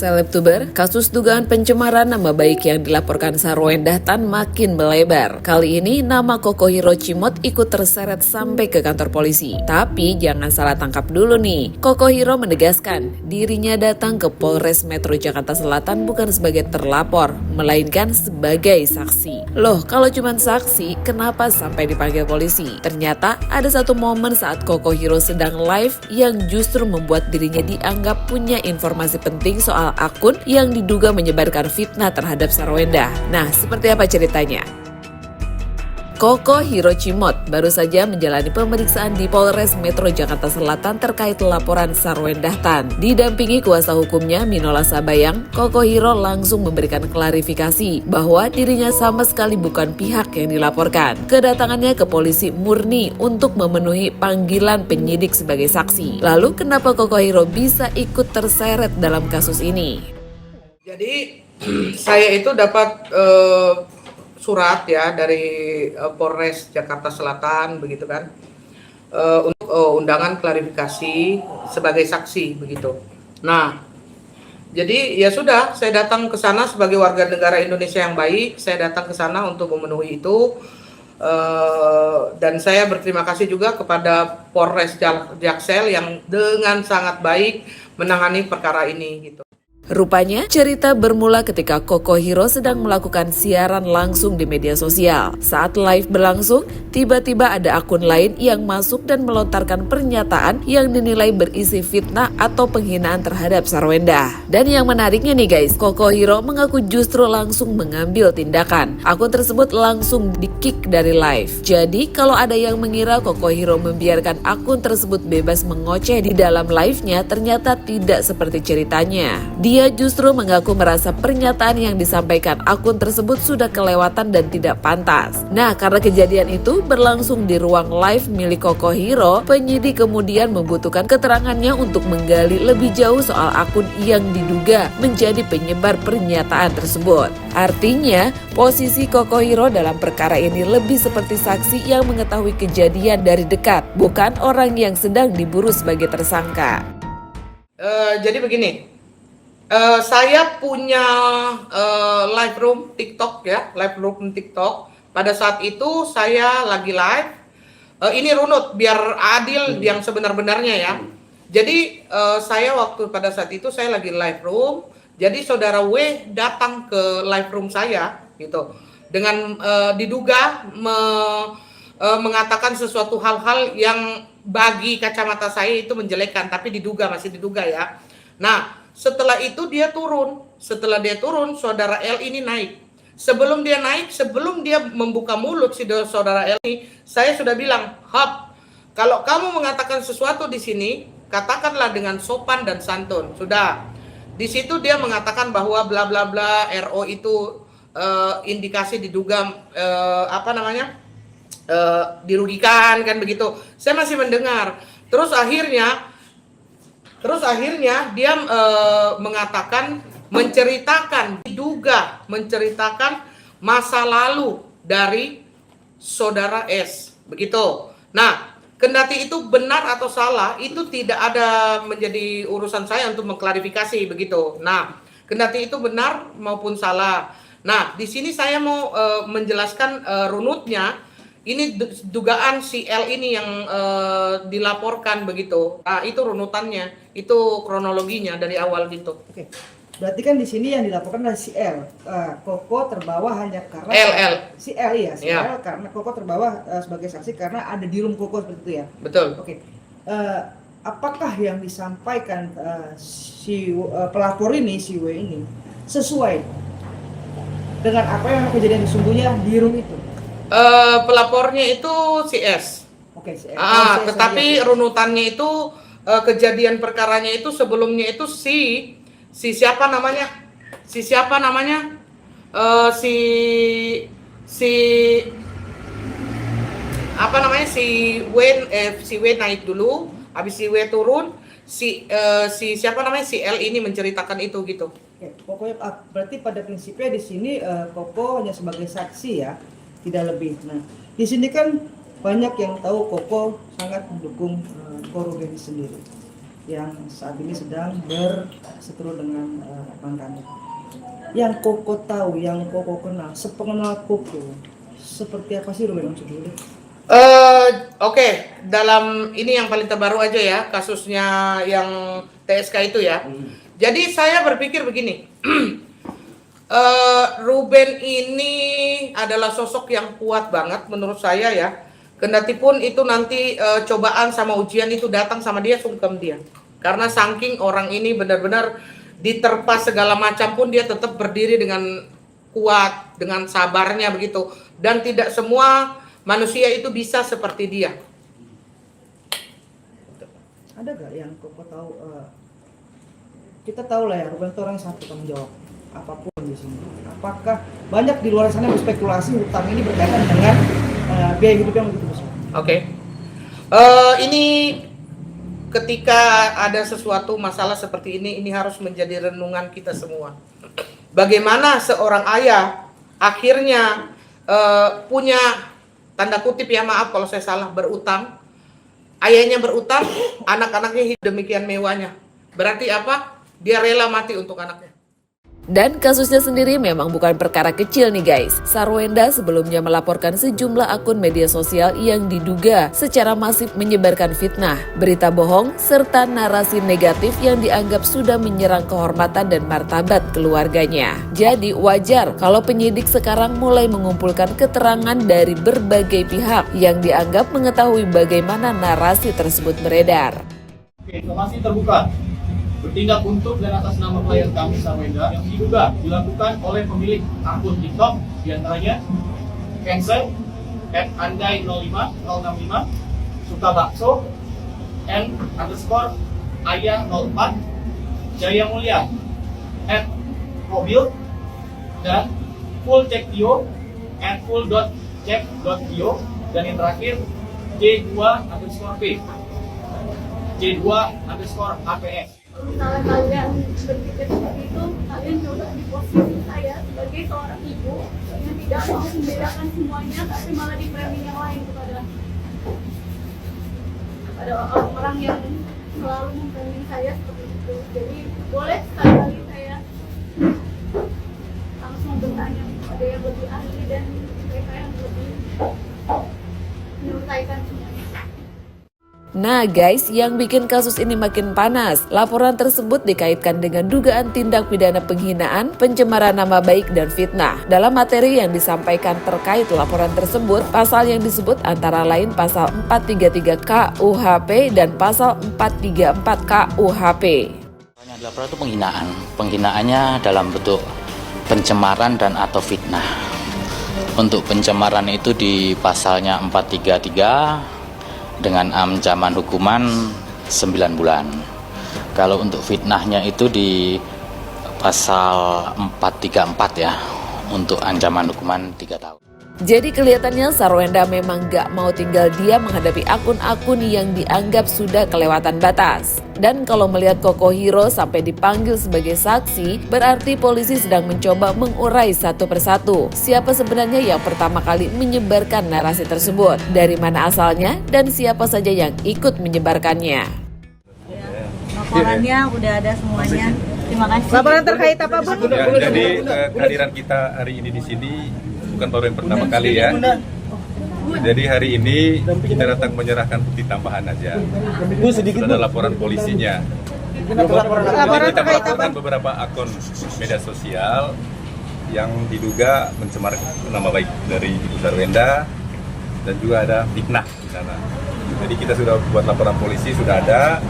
Selebtuber, kasus dugaan pencemaran nama baik yang dilaporkan Sarwendah Tan makin melebar. Kali ini nama Koko Hiro Cimot ikut terseret sampai ke kantor polisi. Tapi jangan salah tangkap dulu nih. Koko Hiro menegaskan dirinya datang ke Polres Metro Jakarta Selatan bukan sebagai terlapor, melainkan sebagai saksi. Loh, kalau cuma saksi, kenapa sampai dipanggil polisi? Ternyata ada satu momen saat Koko Hiro sedang live yang justru membuat dirinya dianggap punya informasi penting soal akun yang diduga menyebarkan fitnah terhadap Sarwendah. Nah, seperti apa ceritanya? Koko Hiro Cimot baru saja menjalani pemeriksaan di Polres Metro Jakarta Selatan terkait laporan Sarwendah Tan. Didampingi kuasa hukumnya Minola Sabayang, Koko Hiro langsung memberikan klarifikasi bahwa dirinya sama sekali bukan pihak yang dilaporkan. Kedatangannya ke polisi murni untuk memenuhi panggilan penyidik sebagai saksi. Lalu kenapa Koko Hiro bisa ikut terseret dalam kasus ini? Jadi saya itu dapat surat ya dari Polres Jakarta Selatan begitu kan, untuk undangan klarifikasi sebagai saksi begitu. Nah, jadi ya sudah, saya datang ke sana sebagai warga negara Indonesia yang baik. Saya datang ke sana untuk memenuhi itu, dan saya berterima kasih juga kepada Polres Jaksel yang dengan sangat baik menangani perkara ini gitu. Rupanya, cerita bermula ketika Koko Hiro sedang melakukan siaran langsung di media sosial. Saat live berlangsung, tiba-tiba ada akun lain yang masuk dan melontarkan pernyataan yang dinilai berisi fitnah atau penghinaan terhadap Sarwendah. Dan yang menariknya nih guys, Koko Hiro mengaku justru langsung mengambil tindakan. Akun tersebut langsung di-kick dari live. Jadi, kalau ada yang mengira Koko Hiro membiarkan akun tersebut bebas mengoceh di dalam live-nya, ternyata tidak seperti ceritanya. Dia justru mengaku merasa pernyataan yang disampaikan akun tersebut sudah kelewatan dan tidak pantas. Nah, karena kejadian itu berlangsung di ruang live milik Koko Hiro, penyidik kemudian membutuhkan keterangannya untuk menggali lebih jauh soal akun yang diduga menjadi penyebar pernyataan tersebut. Artinya, posisi Koko Hiro dalam perkara ini lebih seperti saksi yang mengetahui kejadian dari dekat, bukan orang yang sedang diburu sebagai tersangka. Jadi begini. Saya punya live room TikTok ya, live room TikTok. Pada saat itu saya lagi live. Ini runut biar adil yang sebenar-benarnya ya. Jadi saya pada saat itu saya lagi live room. Jadi saudara W datang ke live room saya gitu dengan diduga mengatakan sesuatu hal-hal yang bagi kacamata saya itu menjelekkan, tapi masih diduga ya. Nah, setelah itu dia turun. Setelah dia turun, saudara L ini naik. Sebelum dia membuka mulut si saudara L ini, saya sudah bilang, "Hap, kalau kamu mengatakan sesuatu di sini, katakanlah dengan sopan dan santun." Sudah. Di situ dia mengatakan bahwa bla bla bla RO itu indikasi diduga dirugikan kan begitu. Saya masih mendengar. Terus akhirnya dia mengatakan menceritakan masa lalu dari saudara S begitu. Nah, kendati itu benar atau salah itu tidak ada menjadi urusan saya untuk mengklarifikasi begitu. Nah, kendati itu benar maupun salah. Nah, di sini saya mau menjelaskan runutnya. Ini dugaan si L ini yang dilaporkan begitu. Nah, itu runutannya, itu kronologinya dari awal gitu. Oke. Berarti kan di sini yang dilaporkan adalah si L. Koko terbawa hanya karena si L ya, L karena Koko terbawa sebagai saksi karena ada di room Koko seperti itu ya. Betul. Oke. Apakah yang disampaikan si pelapor ini, si W ini sesuai dengan apa yang kejadian sesungguhnya di room itu? Pelapornya itu si S. Oke, si S. Tetapi runutannya itu kejadian perkaranya itu sebelumnya itu si siapa namanya? Si W naik dulu, habis si W turun, si L ini menceritakan itu gitu. Oke, pokoknya berarti pada prinsipnya di sini Koko hanya sebagai saksi ya, tidak lebih. Nah, di sini kan banyak yang tahu Koko sangat mendukung Koro Beni sendiri. yang saat ini sedang berseteru dengan mantannya. Yang Koko tahu, yang Koko kenal, sepengenal Koko, seperti apa sih Ruben Onsu dulu? Oke, dalam ini yang paling terbaru aja ya, kasusnya yang TSK itu ya. Jadi saya berpikir begini, Ruben ini adalah sosok yang kuat banget menurut saya ya. Kendatipun itu nanti cobaan sama ujian itu datang sama dia, sungkem dia. Karena saking orang ini benar-benar diterpa segala macam pun dia tetap berdiri dengan kuat, dengan sabarnya begitu. Dan tidak semua manusia itu bisa seperti dia. Ada gak yang Koko tahu? Kita tahu lah ya, Ruben itu orang yang sangat bertanggung jawab apapun di sini. Apakah banyak di luar sana berspekulasi hutang ini berkaitan dengan biaya hidup yang begitu besar? Oke. Ini ketika ada sesuatu masalah seperti ini harus menjadi renungan kita semua. Bagaimana seorang ayah akhirnya punya tanda kutip ya, maaf kalau saya salah, berutang. Ayahnya berutang, anak-anaknya hidup demikian mewahnya. Berarti apa? Dia rela mati untuk anaknya. Dan kasusnya sendiri memang bukan perkara kecil nih guys. Sarwenda sebelumnya melaporkan sejumlah akun media sosial yang diduga secara masif menyebarkan fitnah, berita bohong, serta narasi negatif yang dianggap sudah menyerang kehormatan dan martabat keluarganya. Jadi wajar kalau penyidik sekarang mulai mengumpulkan keterangan dari berbagai pihak yang dianggap mengetahui bagaimana narasi tersebut beredar. Oke, informasi terbuka. Bertindak untuk dan atas nama klien kami Sarwenda yang diduga dilakukan oleh pemilik akun TikTok diantaranya Cancer, @andai05065, Sukabakso, _ayah04, Jaya Mulia, @mobil, dan fullcekdio, @full.cek.io, dan yang terakhir J2_P, J2_APS. Kalau kalian berpikir seperti itu, kalian coba di posisi saya sebagai seorang ibu yang tidak mau membedakan semuanya, tapi malah di framing yang lain kepada orang-orang yang selalu memframing saya seperti itu. Jadi boleh sekali-kali saya langsung bertanya kepada yang lebih ahli dan mereka yang lebih menyelesaikan semuanya. Nah guys, yang bikin kasus ini makin panas, laporan tersebut dikaitkan dengan dugaan tindak pidana penghinaan, pencemaran nama baik, dan fitnah. Dalam materi yang disampaikan terkait laporan tersebut, pasal yang disebut antara lain pasal 433 KUHP dan pasal 434 KUHP. Yang dilaporkan itu penghinaan. Penghinaannya dalam bentuk pencemaran dan atau fitnah. Untuk pencemaran itu di pasalnya 433 dengan ancaman hukuman 9 bulan. Kalau untuk fitnahnya itu di pasal 434 ya, untuk ancaman hukuman 3 tahun. Jadi kelihatannya Sarwenda memang gak mau tinggal diam menghadapi akun-akun yang dianggap sudah kelewatan batas. Dan kalau melihat Koko Hiro sampai dipanggil sebagai saksi, berarti polisi sedang mencoba mengurai satu persatu siapa sebenarnya yang pertama kali menyebarkan narasi tersebut, dari mana asalnya, dan siapa saja yang ikut menyebarkannya. Laporannya udah ada semuanya. Terima kasih. Laporan terkait apa, Bu? Ya, jadi kehadiran kita hari ini di sini bukan baru yang pertama kali ya. Jadi hari ini kita datang menyerahkan bukti tambahan aja. Sudah ada laporan polisinya. Laporan Kita terkait apa? melaporkan beberapa akun media sosial yang diduga mencemarkan nama baik dari Ibu Sarwenda dan juga ada fitnah di sana. Jadi kita sudah buat laporan polisi, sudah ada.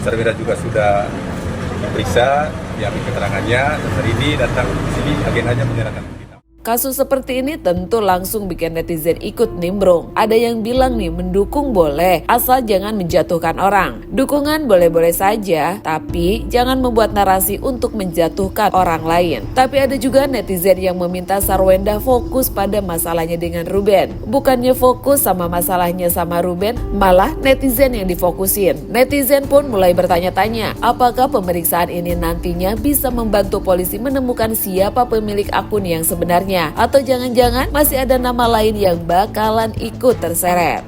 Sarwenda juga sudah diperiksa, diambil keterangannya, dan hari ini datang di sini agendanya menyerahkan bukti. Kasus seperti ini tentu langsung bikin netizen ikut nimbrung. Ada yang bilang nih, mendukung boleh, asal jangan menjatuhkan orang. Dukungan boleh-boleh saja, tapi jangan membuat narasi untuk menjatuhkan orang lain. Tapi ada juga netizen yang meminta Sarwenda fokus pada masalahnya dengan Ruben. Bukannya fokus sama masalahnya sama Ruben, malah netizen yang difokusin. Netizen pun mulai bertanya-tanya, apakah pemeriksaan ini nantinya bisa membantu polisi menemukan siapa pemilik akun yang sebenarnya, atau jangan-jangan masih ada nama lain yang bakalan ikut terseret.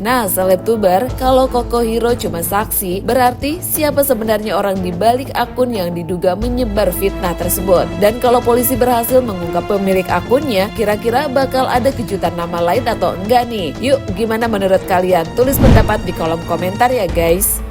Nah, selebtuber, kalau Koko Hero cuma saksi, berarti siapa sebenarnya orang di balik akun yang diduga menyebar fitnah tersebut? Dan kalau polisi berhasil mengungkap pemilik akunnya, kira-kira bakal ada kejutan nama lain atau enggak nih? Yuk, gimana menurut kalian? Tulis pendapat di kolom komentar ya guys.